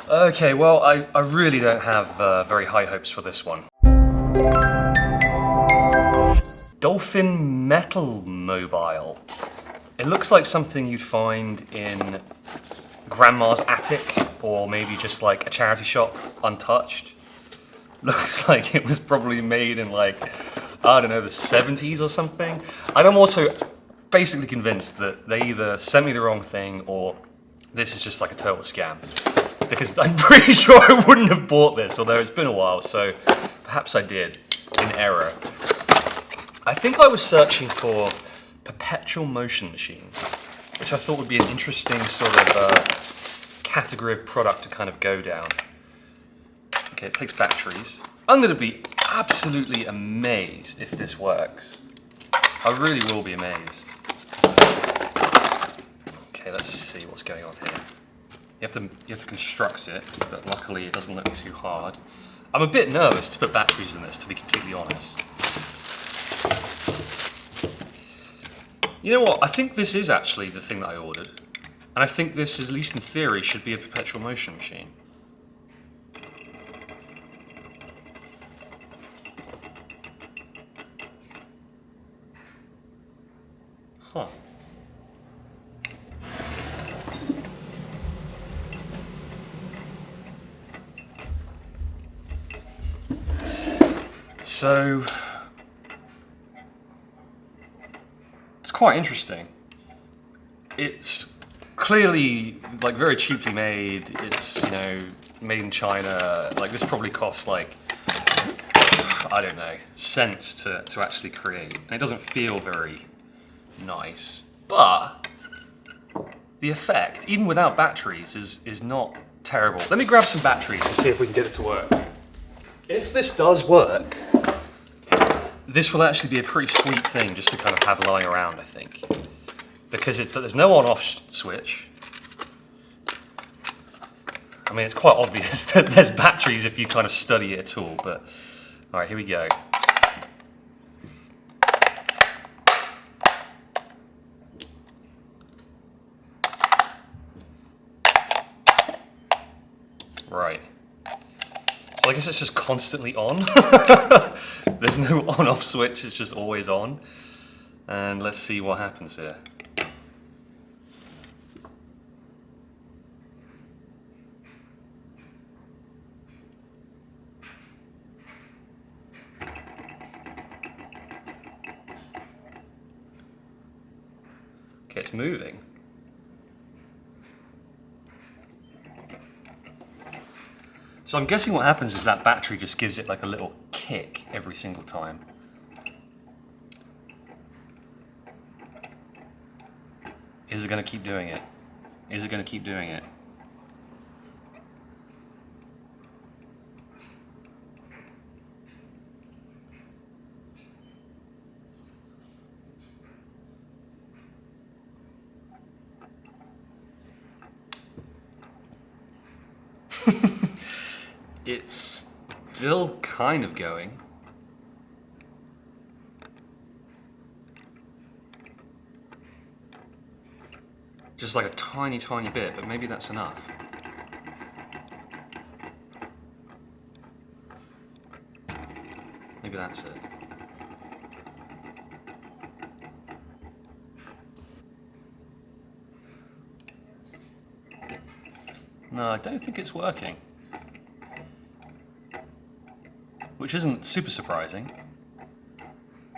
Okay, well, I really don't have very high hopes for this one. Dolphin Metal Mobile. It looks like something you'd find in grandma's attic, or maybe just like a charity shop, untouched. Looks like it was probably made in like, I don't know, the 70s or something. And I'm also basically convinced that they either sent me the wrong thing or this is just like a total scam. Because I'm pretty sure I wouldn't have bought this, although it's been a while, so perhaps I did, in error. I think I was searching for perpetual motion machines, which I thought would be an interesting sort of category of product to kind of go down. Okay, it takes batteries. I'm going to be absolutely amazed if this works. I really will be amazed. Okay, let's see what's going on here. You have to construct it, but luckily it doesn't look too hard. I'm a bit nervous to put batteries in this, to be completely honest. You know what? I think this is actually the thing that I ordered. And I think this, at least in theory, should be a perpetual motion machine. Huh. So, it's quite interesting. It's clearly like very cheaply made. It's, you know, made in China. Like this probably costs like, I don't know, cents to actually create. And it doesn't feel very nice. But the effect, even without batteries, is not terrible. Let me grab some batteries to see if we can get it to work. If this does work, this will actually be a pretty sweet thing just to kind of have lying around, I think. Because there's no on-off switch. I mean, it's quite obvious that there's batteries if you kind of study it at all, but... Alright, here we go. Right. So I guess it's just constantly on. There's no on-off switch, it's just always on. And let's see what happens here. Okay, it's moving. So I'm guessing what happens is that battery just gives it like a little kick every single time. Is it going to keep doing it? Is it going to keep doing it? It's still kind of going. Just like a tiny, tiny bit, but maybe that's enough. Maybe that's it. No, I don't think it's working. Which isn't super surprising,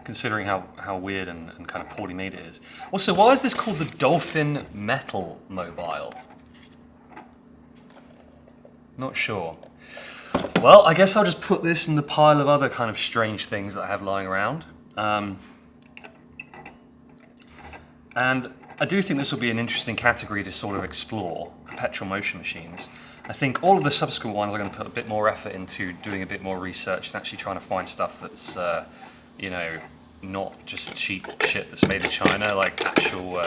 considering how weird and kind of poorly made it is. Also, why is this called the Dolphin Metal Mobile? Not sure. Well, I guess I'll just put this in the pile of other kind of strange things that I have lying around. And I do think this will be an interesting category to sort of explore, perpetual motion machines. I think all of the subsequent ones are going to put a bit more effort into doing a bit more research and actually trying to find stuff that's, you know, not just cheap shit that's made in China, like actual,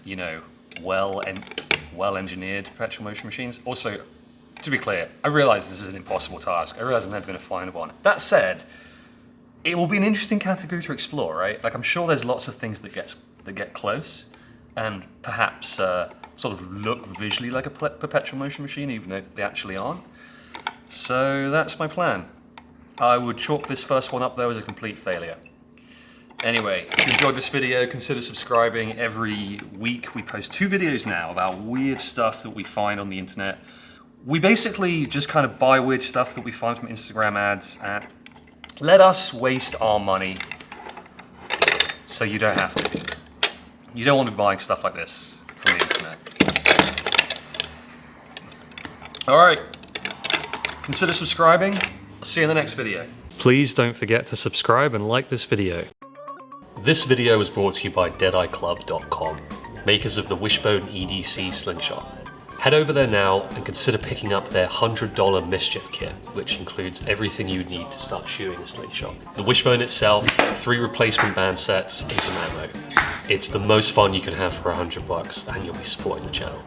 you know, well-engineered perpetual motion machines. Also, to be clear, I realise this is an impossible task. I realise I'm never going to find one. That said, it will be an interesting category to explore, right? Like, I'm sure there's lots of things that get close, and perhaps sort of look visually like a perpetual motion machine, even though they actually aren't. So that's my plan. I would chalk this first one up though as a complete failure. Anyway, if you enjoyed this video, consider subscribing. Every week we post 2 videos now about weird stuff that we find on the internet. We basically just kind of buy weird stuff that we find from Instagram ads and let us waste our money so you don't have to. You don't want to be buying stuff like this from the internet. Alright, consider subscribing. I'll see you in the next video. Please don't forget to subscribe and like this video. This video was brought to you by deadeyeclub.com, makers of the Wishbone EDC slingshot. Head over there now and consider picking up their $100 Mischief kit, which includes everything you need to start shooting a slingshot. The Wishbone itself, 3 replacement band sets, and some ammo. It's the most fun you can have for $100 and you'll be supporting the channel.